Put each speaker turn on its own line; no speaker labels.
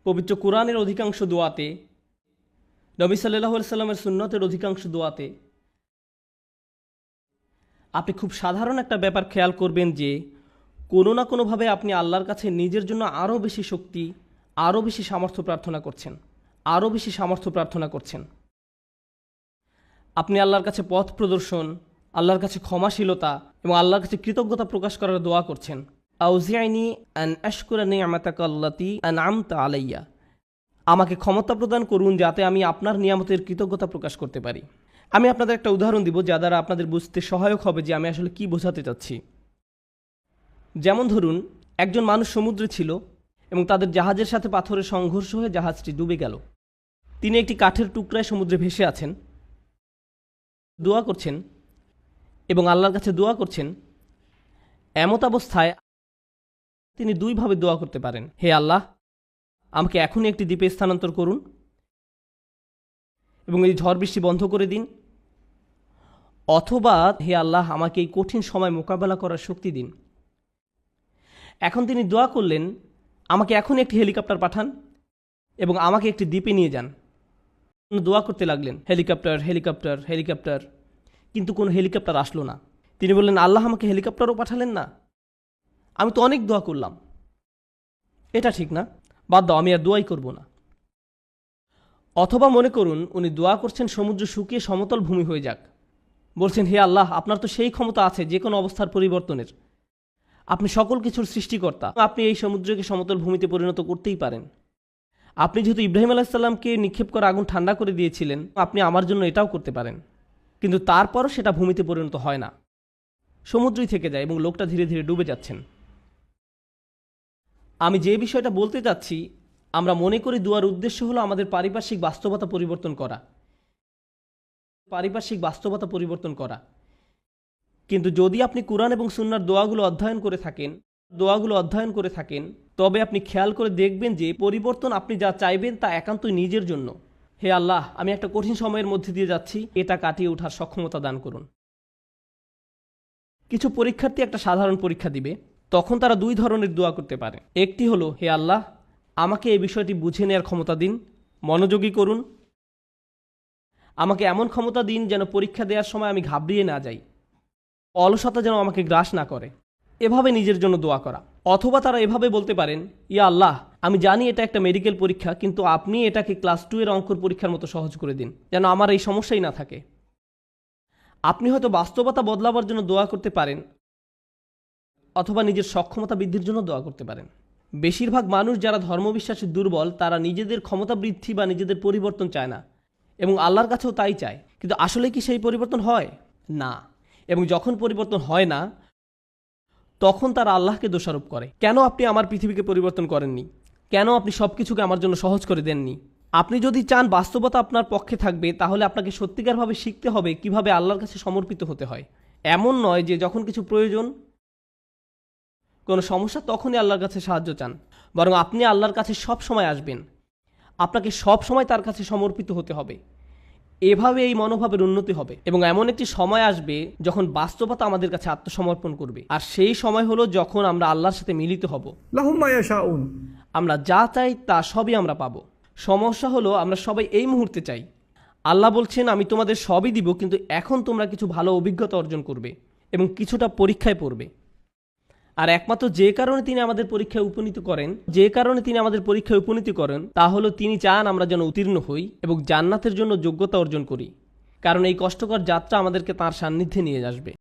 পবিত্র কোরআনের অধিকাংশ দোয়াতে, নবী সাল্লাল্লাহু আলাইহি সাল্লামের সুন্নতের অধিকাংশ দোয়াতে আপনি খুব সাধারণ একটা ব্যাপার খেয়াল করবেন যে কোনো না কোনোভাবে আপনি আল্লাহর কাছে নিজের জন্য আরও বেশি শক্তি, আরও বেশি সামর্থ্য প্রার্থনা করছেন, আরও বেশি সামর্থ্য প্রার্থনা করছেন। আপনি আল্লাহর কাছে পথ প্রদর্শন, আল্লাহর কাছে ক্ষমাশীলতা এবং আল্লাহর কাছে কৃতজ্ঞতা প্রকাশ করার দোয়া করছেন। আউজিআইনি আন আশকুরা নি'মাতাকা আল্লাতী আন'আমতা আলাইয়া, আমাকে ক্ষমতা প্রদান করুন যাতে আমি আপনার নিয়ামতের কৃতজ্ঞতা প্রকাশ করতে পারি। আমি আপনাদের একটা উদাহরণ দিব যা দ্বারা আপনাদের বুঝতে সহায়ক হবে যে আমি আসলে কি বোঝাতে চাচ্ছি। যেমন ধরুন, একজন মানুষ সমুদ্রে ছিল এবং তাদের জাহাজের সাথে পাথরের সংঘর্ষ হয়ে জাহাজটি ডুবে গেল। তিনি একটি কাঠের টুকরায় সমুদ্রে ভেসে আছেন, দোয়া করছেন এবং আল্লাহর কাছে দোয়া করছেন। এমত অবস্থায় তিনি দুইভাবে দোয়া করতে পারেন: হে আল্লাহ, আমাকে এখনই একটি দ্বীপে স্থানান্তর করুন এবং এই ঝড় বৃষ্টি বন্ধ করে দিন, অথবা হে আল্লাহ, আমাকে এই কঠিন সময় মোকাবেলা করার শক্তি দিন। এখন তিনি দোয়া করলেন, আমাকে এখনই একটি হেলিকপ্টার পাঠান এবং আমাকে একটি দ্বীপে নিয়ে যান। দোয়া করতে লাগলেন, হেলিকপ্টার হেলিকপ্টার হেলিকপ্টার, কিন্তু কোনো হেলিকপ্টার আসলো না। তিনি বললেন, আল্লাহ, আমাকে হেলিকপ্টারও পাঠালেন না, আমি তো অনেক দোয়া করলাম, এটা ঠিক না, বাদ দাও, আমি আর দোয়াই করব না। অথবা মনে করুন উনি দোয়া করছেন সমুদ্র শুকিয়ে সমতল ভূমি হয়ে যাক, বলছেন, হে আল্লাহ, আপনার তো সেই ক্ষমতা আছে যে কোনো অবস্থার পরিবর্তনের, আপনি সকল কিছুর সৃষ্টিকর্তা, আপনি এই সমুদ্রকে সমতল ভূমিতে পরিণত করতেই পারেন। আপনি যেহেতু ইব্রাহিম আলাইহিস সালামকে নিক্ষেপ করা আগুন ঠান্ডা করে দিয়েছিলেন, আপনি আমার জন্য এটাও করতে পারেন। কিন্তু তারপরও সেটা ভূমিতে পরিণত হয় না, সমুদ্রই থেকে যায় এবং লোকটা ধীরে ধীরে ডুবে যাচ্ছেন। আমি যে বিষয়টা বলতে চাচ্ছি, আমরা মনে করি দোয়ার উদ্দেশ্য হলো আমাদের পারিপার্শ্বিক বাস্তবতা পরিবর্তন করা। কিন্তু যদি আপনি কুরআন এবং সুন্নাহর দোয়াগুলো অধ্যয়ন করে থাকেন, তবে আপনি খেয়াল করে দেখবেন যে পরিবর্তন আপনি যা চাইবেন তা একান্তই নিজের জন্য। হে আল্লাহ, আমি একটা কঠিন সময়ের মধ্যে দিয়ে যাচ্ছি, এটা কাটিয়ে ওঠার সক্ষমতা দান করুন। কিছু পরীক্ষার্থী একটা সাধারণ পরীক্ষা দিবে, তখন তারা দুই ধরনের দোয়া করতে পারে। একটি হলো, হে আল্লাহ, আমাকে এই বিষয়টি বুঝে নেওয়ার ক্ষমতা দিন, মনোযোগী করুন, আমাকে এমন ক্ষমতা দিন যেন পরীক্ষা দেওয়ার সময় আমি ঘাবড়িয়ে না যাই, অলসতা যেন আমাকে গ্রাস না করে, এভাবে নিজের জন্য দোয়া করা। অথবা তারা এভাবে বলতে পারেন, ইয়া আল্লাহ, আমি জানি এটা একটা মেডিকেল পরীক্ষা, কিন্তু আপনি এটাকে ক্লাস 2 এর অঙ্কর পরীক্ষার মতো সহজ করে দিন, যেন আমার এই সমস্যাই না থাকে। আপনি হয়তো বাস্তবতা বদলাবার জন্য দোয়া করতে পারেন, অথবা নিজের সক্ষমতা বৃদ্ধির জন্য দোয়া করতে পারেন। বেশিরভাগ মানুষ যারা ধর্মবিশ্বাসে দুর্বল, তারা নিজেদের ক্ষমতা বৃদ্ধি বা নিজেদের পরিবর্তন চায় না, এবং আল্লাহর কাছেও তাই চায়। কিন্তু আসলে কি সেই পরিবর্তন হয় না? এবং যখন পরিবর্তন হয় না, তখন তারা আল্লাহকে দোষারোপ করে, কেন আপনি আমার পৃথিবীকে পরিবর্তন করেননি, কেন আপনি সব কিছুকে আমার জন্য সহজ করে দেননি। আপনি যদি চান বাস্তবতা আপনার পক্ষে থাকবে, তাহলে আপনাকে সত্যিকারভাবে শিখতে হবে কিভাবে আল্লাহর কাছে সমর্পিত হতে হয়। এমন নয় যে যখন কিছু প্রয়োজন, কোনো সমস্যা, তখনই আল্লাহর কাছে সাহায্য চান, বরং আপনি আল্লাহর কাছে সব সময় আসবেন, আপনাকে সব সময় তার কাছে সমর্পিত হতে হবে। এভাবে এই মনোভাবের উন্নতি হবে এবং এমন একটি সময় আসবে যখন বাস্তবতা আমাদের কাছে আত্মসমর্পণ করবে, আর সেই সময় হলো যখন আমরা আল্লাহর সাথে মিলিত হব।
লাহুম মা ইয়াশাউন,
আমরা যা চাই তা সবই আমরা পাবো। সমস্যা হলো আমরা সবাই এই মুহূর্তে চাই। আল্লাহ বলছেন, আমি তোমাদের সবই দিব, কিন্তু এখন তোমরা কিছু ভালো অভিজ্ঞতা অর্জন করবে এবং কিছুটা পরীক্ষায় পড়বে। আর একমাত্র যে কারণে তিনি আমাদের পরীক্ষায় উপনীত করেন তা হলো তিনি চান আমরা যেন উত্তীর্ণ হই এবং জান্নাতের জন্য যোগ্যতা অর্জন করি, কারণ এই কষ্টকর যাত্রা আমাদেরকে তাঁর সান্নিধ্যে নিয়ে আসবে।